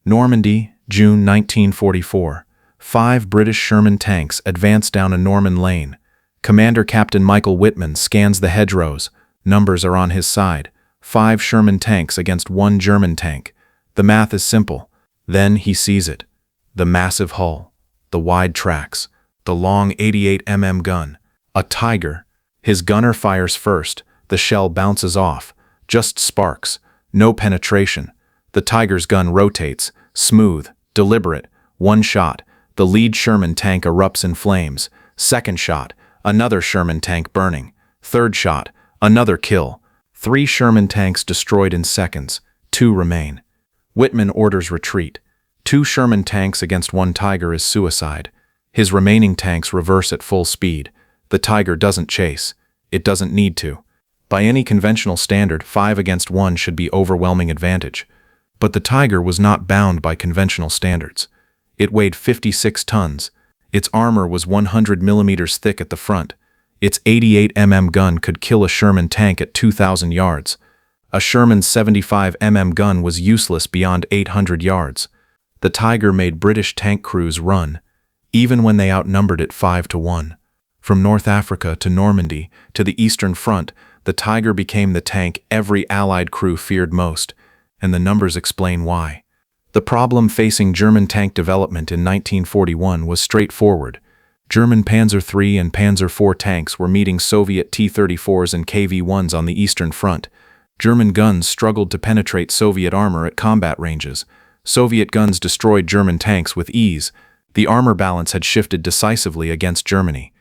Normandy, June 1944. 5 British Sherman tanks advance down a Norman lane. Commander Captain Michael Whitman scans the hedgerows. Numbers are on his side. 5 Sherman tanks against 1 German tank. The math is simple. Then he sees it. The massive hull. The wide tracks. The long 88 mm gun. A Tiger. His gunner fires first. The shell bounces off. Just sparks. No penetration. The Tiger's gun rotates. Smooth. Deliberate. 1 shot. The lead Sherman tank erupts in flames. 2nd shot. Another Sherman tank burning. 3rd shot. Another kill. 3 Sherman tanks destroyed in seconds. 2 remain. Whitman orders retreat. 2 Sherman tanks against 1 Tiger is suicide. His remaining tanks reverse at full speed. The Tiger doesn't chase. It doesn't need to. By any conventional standard, 5 against 1 should be overwhelming advantage. But the Tiger was not bound by conventional standards. It weighed 56 tons. Its armor was 100 millimeters thick at the front. Its 88 mm gun could kill a Sherman tank at 2,000 yards. A Sherman's 75 mm gun was useless beyond 800 yards. The Tiger made British tank crews run, even when they outnumbered it 5-1. From North Africa to Normandy to the Eastern Front, the Tiger became the tank every Allied crew feared most, and the numbers explain why. The problem facing German tank development in 1941 was straightforward. German Panzer III and Panzer IV tanks were meeting Soviet T-34s and KV-1s on the Eastern Front. German guns struggled to penetrate Soviet armor at combat ranges. Soviet guns destroyed German tanks with ease. The armor balance had shifted decisively against Germany.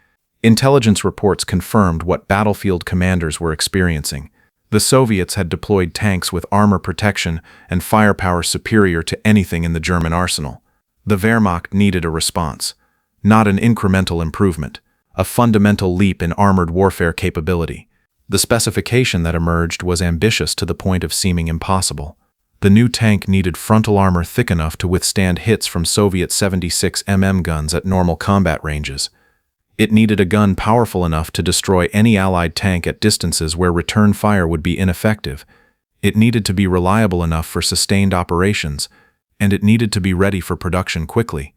Intelligence reports confirmed what battlefield commanders were experiencing. The Soviets had deployed tanks with armor protection and firepower superior to anything in the German arsenal. The Wehrmacht needed a response. Not an incremental improvement, a fundamental leap in armored warfare capability. The specification that emerged was ambitious to the point of seeming impossible. The new tank needed frontal armor thick enough to withstand hits from Soviet 76 mm guns at normal combat ranges. It needed a gun powerful enough to destroy any Allied tank at distances where return fire would be ineffective. It needed to be reliable enough for sustained operations, and it needed to be ready for production quickly.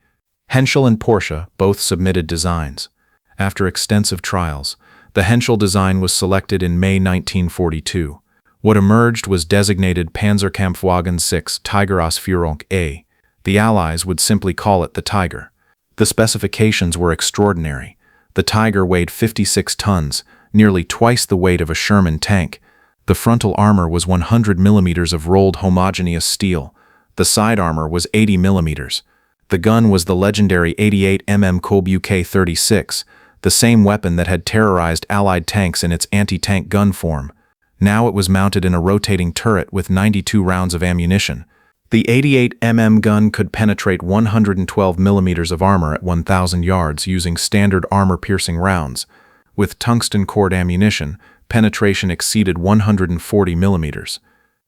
Henschel and Porsche both submitted designs. After extensive trials, the Henschel design was selected in May 1942. What emerged was designated Panzerkampfwagen 6 Tigerausführung A. The Allies would simply call it the Tiger. The specifications were extraordinary. The Tiger weighed 56 tons, nearly twice the weight of a Sherman tank. The frontal armor was 100 millimeters of rolled homogeneous steel. The side armor was 80 millimeters. The gun was the legendary 88 mm Kolb UK-36, the same weapon that had terrorized Allied tanks in its anti-tank gun form. Now it was mounted in a rotating turret with 92 rounds of ammunition. The 88 mm gun could penetrate 112 millimeters of armor at 1,000 yards using standard armor-piercing rounds. With tungsten-cored ammunition, penetration exceeded 140 millimeters.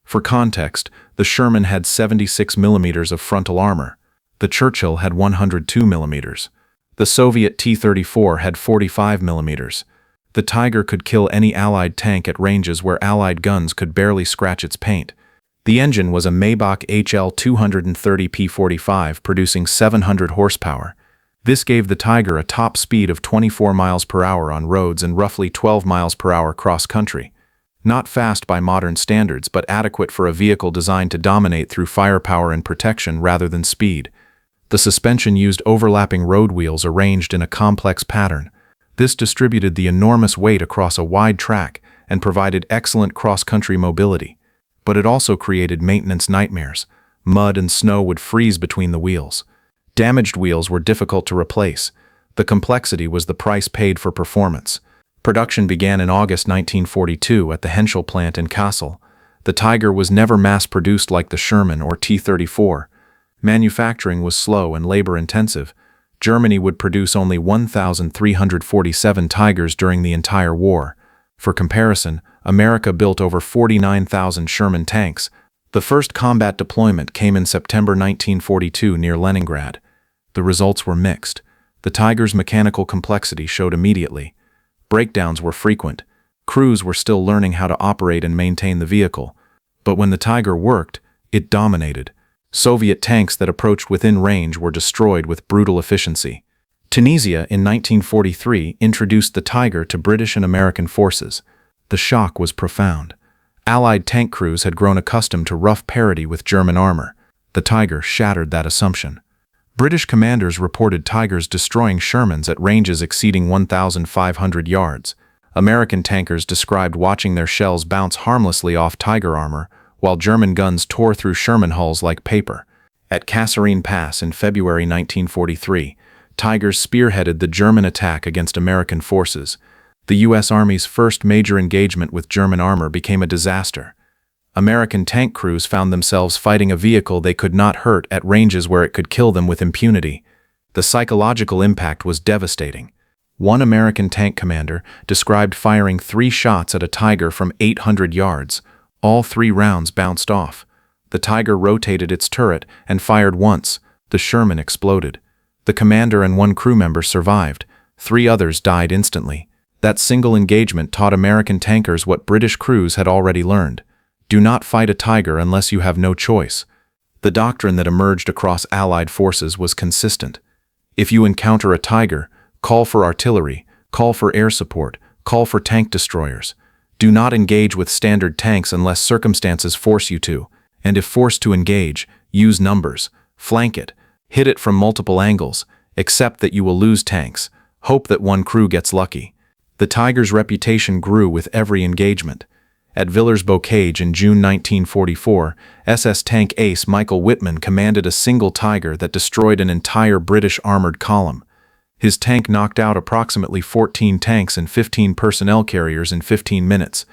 For context, the Sherman had 76 millimeters of frontal armor. The Churchill had 102 millimeters. The Soviet T-34 had 45 millimeters. The Tiger could kill any Allied tank at ranges where Allied guns could barely scratch its paint. The engine was a Maybach HL 230 P45 producing 700 horsepower. This gave the Tiger a top speed of 24 miles per hour on roads and roughly 12 miles per hour cross-country. Not fast by modern standards, but adequate for a vehicle designed to dominate through firepower and protection rather than speed. The suspension used overlapping road wheels arranged in a complex pattern. This distributed the enormous weight across a wide track and provided excellent cross-country mobility. But it also created maintenance nightmares. Mud and snow would freeze between the wheels. Damaged wheels were difficult to replace. The complexity was the price paid for performance. Production began in August 1942 at the Henschel plant in Kassel. The Tiger was never mass-produced like the Sherman or T-34. Manufacturing was slow and labor-intensive. Germany would produce only 1,347 Tigers during the entire war. For comparison, America built over 49,000 Sherman tanks. The first combat deployment came in September 1942 near Leningrad. The results were mixed. The Tiger's mechanical complexity showed immediately. Breakdowns were frequent. Crews were still learning how to operate and maintain the vehicle. But when the Tiger worked, it dominated. Soviet tanks that approached within range were destroyed with brutal efficiency. Tunisia in 1943 introduced the Tiger to British and American forces. The shock was profound. Allied tank crews had grown accustomed to rough parity with German armor. The Tiger shattered that assumption. British commanders reported Tigers destroying Shermans at ranges exceeding 1,500 yards. American tankers described watching their shells bounce harmlessly off Tiger armor, while German guns tore through Sherman hulls like paper. At Kasserine Pass in February 1943, Tigers spearheaded the German attack against American forces. The U.S. Army's first major engagement with German armor became a disaster. American tank crews found themselves fighting a vehicle they could not hurt at ranges where it could kill them with impunity. The psychological impact was devastating. One American tank commander described firing 3 shots at a Tiger from 800 yards. All 3 rounds bounced off. The Tiger rotated its turret and fired once. The Sherman exploded. The commander and 1 crew member survived. 3 others died instantly. That single engagement taught American tankers what British crews had already learned. Do not fight a Tiger unless you have no choice. The doctrine that emerged across Allied forces was consistent. If you encounter a Tiger, call for artillery, call for air support, call for tank destroyers. Do not engage with standard tanks unless circumstances force you to, and if forced to engage, use numbers, flank it, hit it from multiple angles, accept that you will lose tanks, hope that 1 crew gets lucky. The Tiger's reputation grew with every engagement. At Villers-Bocage in June 1944, SS tank ace Michael Whitman commanded a single Tiger that destroyed an entire British armored column. His tank knocked out approximately 14 tanks and 15 personnel carriers in 15 minutes.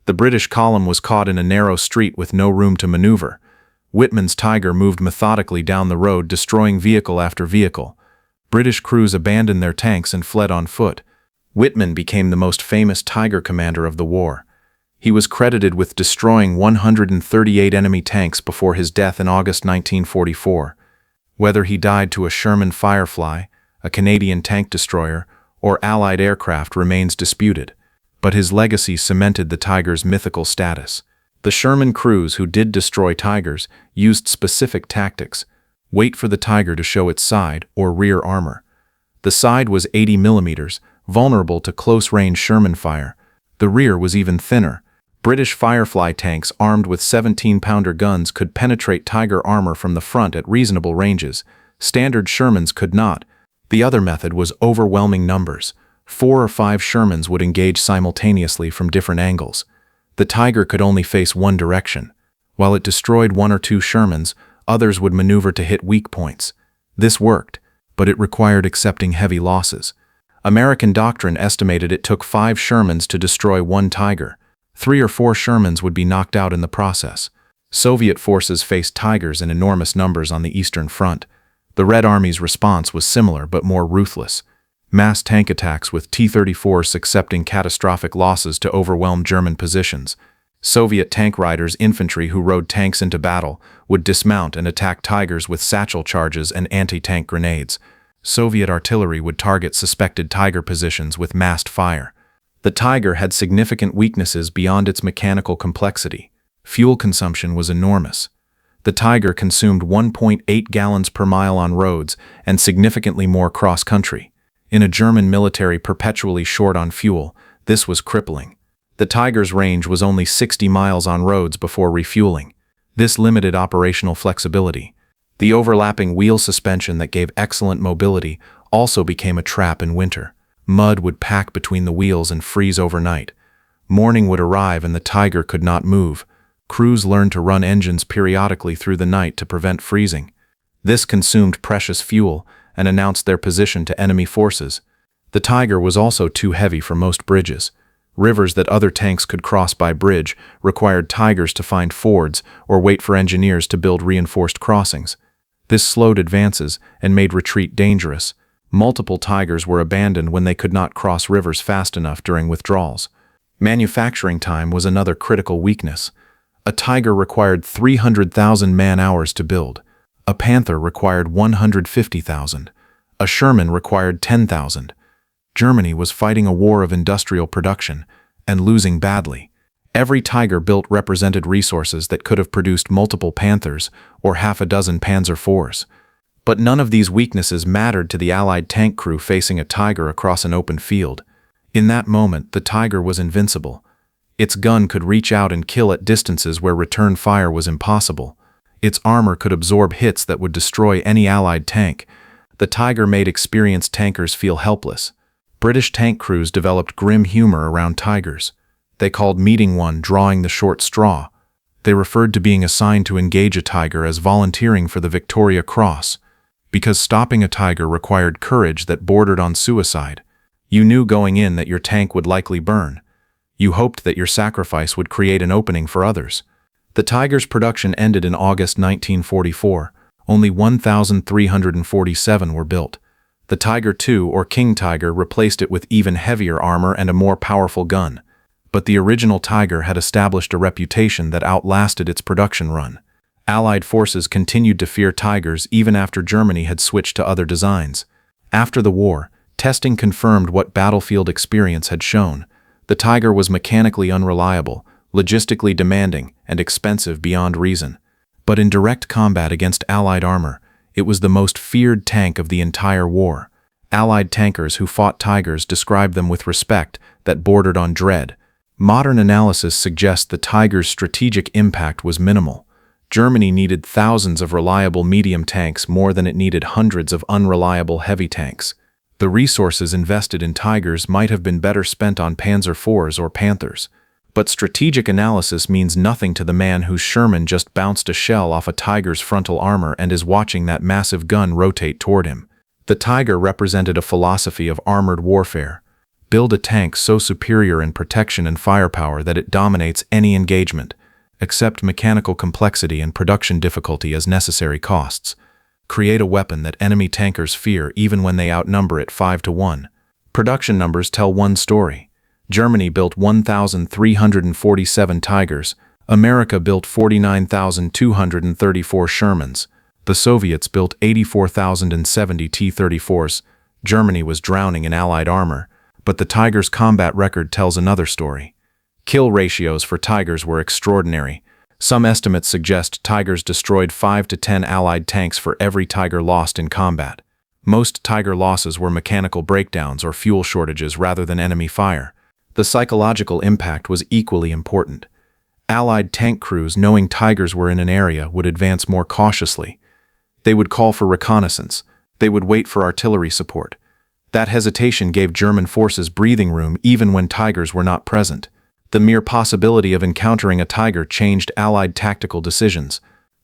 The British column was caught in a narrow street with no room to maneuver. Whitman's Tiger moved methodically down the road, destroying vehicle after vehicle. British crews abandoned their tanks and fled on foot. Whitman became the most famous Tiger commander of the war. He was credited with destroying 138 enemy tanks before his death in August 1944. Whether he died to a Sherman Firefly, a Canadian tank destroyer, or Allied aircraft remains disputed, but his legacy cemented the Tiger's mythical status. The Sherman crews who did destroy Tigers used specific tactics. Wait for the Tiger to show its side or rear armor. The side was 80 millimeters, vulnerable to close-range Sherman fire. The rear was even thinner. British Firefly tanks armed with 17-pounder guns could penetrate Tiger armor from the front at reasonable ranges. Standard Shermans could not. The other method was overwhelming numbers. 4 or 5 Shermans would engage simultaneously from different angles. The Tiger could only face one direction. While it destroyed 1 or 2 Shermans, others would maneuver to hit weak points. This worked, but it required accepting heavy losses. American doctrine estimated it took 5 Shermans to destroy 1 Tiger. 3 or 4 Shermans would be knocked out in the process. Soviet forces faced Tigers in enormous numbers on the Eastern Front. The Red Army's response was similar but more ruthless. Mass tank attacks with T-34s accepting catastrophic losses to overwhelm German positions. Soviet tank riders, infantry who rode tanks into battle, would dismount and attack Tigers with satchel charges and anti-tank grenades. Soviet artillery would target suspected Tiger positions with massed fire. The Tiger had significant weaknesses beyond its mechanical complexity. Fuel consumption was enormous. The Tiger consumed 1.8 gallons per mile on roads and significantly more cross-country. In a German military perpetually short on fuel, this was crippling. The Tiger's range was only 60 miles on roads before refueling. This limited operational flexibility. The overlapping wheel suspension that gave excellent mobility also became a trap in winter. Mud would pack between the wheels and freeze overnight. Morning would arrive and the Tiger could not move. Crews learned to run engines periodically through the night to prevent freezing. This consumed precious fuel and announced their position to enemy forces. The Tiger was also too heavy for most bridges. Rivers that other tanks could cross by bridge required Tigers to find fords or wait for engineers to build reinforced crossings. This slowed advances and made retreat dangerous. Multiple Tigers were abandoned when they could not cross rivers fast enough during withdrawals. Manufacturing time was another critical weakness. A Tiger required 300,000 man-hours to build. A Panther required 150,000. A Sherman required 10,000. Germany was fighting a war of industrial production and losing badly. Every Tiger built represented resources that could have produced multiple Panthers or half a dozen Panzer IVs. But none of these weaknesses mattered to the Allied tank crew facing a Tiger across an open field. In that moment, the Tiger was invincible. Its gun could reach out and kill at distances where return fire was impossible. Its armor could absorb hits that would destroy any Allied tank. The Tiger made experienced tankers feel helpless. British tank crews developed grim humor around Tigers. They called meeting one drawing the short straw. They referred to being assigned to engage a Tiger as volunteering for the Victoria Cross, because stopping a Tiger required courage that bordered on suicide. You knew going in that your tank would likely burn. You hoped that your sacrifice would create an opening for others. The Tiger's production ended in August 1944. Only 1,347 were built. The Tiger II, or King Tiger, replaced it with even heavier armor and a more powerful gun. But the original Tiger had established a reputation that outlasted its production run. Allied forces continued to fear Tigers even after Germany had switched to other designs. After the war, testing confirmed what battlefield experience had shown. The Tiger was mechanically unreliable, logistically demanding, and expensive beyond reason. But in direct combat against Allied armor, it was the most feared tank of the entire war. Allied tankers who fought Tigers described them with respect that bordered on dread. Modern analysis suggests the Tiger's strategic impact was minimal. Germany needed thousands of reliable medium tanks more than it needed hundreds of unreliable heavy tanks. The resources invested in Tigers might have been better spent on Panzer IVs or Panthers. But strategic analysis means nothing to the man whose Sherman just bounced a shell off a Tiger's frontal armor and is watching that massive gun rotate toward him. The Tiger represented a philosophy of armored warfare. Build a tank so superior in protection and firepower that it dominates any engagement. Accept mechanical complexity and production difficulty as necessary costs. Create a weapon that enemy tankers fear even when they outnumber it 5-1. Production numbers tell one story. Germany built 1,347 Tigers. America built 49,234 Shermans. The Soviets built 84,070 T-34s. Germany was drowning in Allied armor. But the Tiger's combat record tells another story. Kill ratios for Tigers were extraordinary. Some estimates suggest Tigers destroyed 5 to 10 Allied tanks for every Tiger lost in combat. Most Tiger losses were mechanical breakdowns or fuel shortages rather than enemy fire. The psychological impact was equally important. Allied tank crews, knowing Tigers were in an area, would advance more cautiously. They would call for reconnaissance. They would wait for artillery support. That hesitation gave German forces breathing room even when Tigers were not present. The mere possibility of encountering a Tiger changed Allied tactical decisions.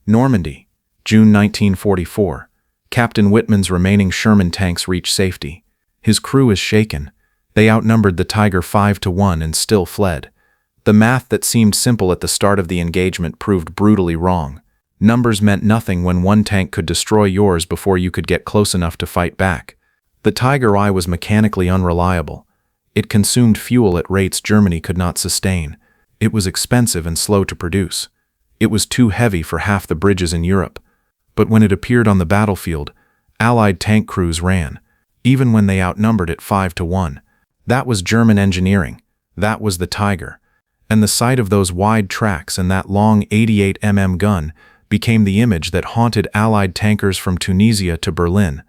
Normandy, June 1944. Captain Whitman's remaining Sherman tanks reach safety. His crew is shaken. They outnumbered the Tiger 5-1 and still fled. The math that seemed simple at the start of the engagement proved brutally wrong. Numbers meant nothing when one tank could destroy yours before you could get close enough to fight back. The Tiger I was mechanically unreliable. It consumed fuel at rates Germany could not sustain. It was expensive and slow to produce. It was too heavy for half the bridges in Europe. But when it appeared on the battlefield, Allied tank crews ran, even when they outnumbered it 5-1. That was German engineering. That was the Tiger. And the sight of those wide tracks and that long 88 mm gun became the image that haunted Allied tankers from Tunisia to Berlin.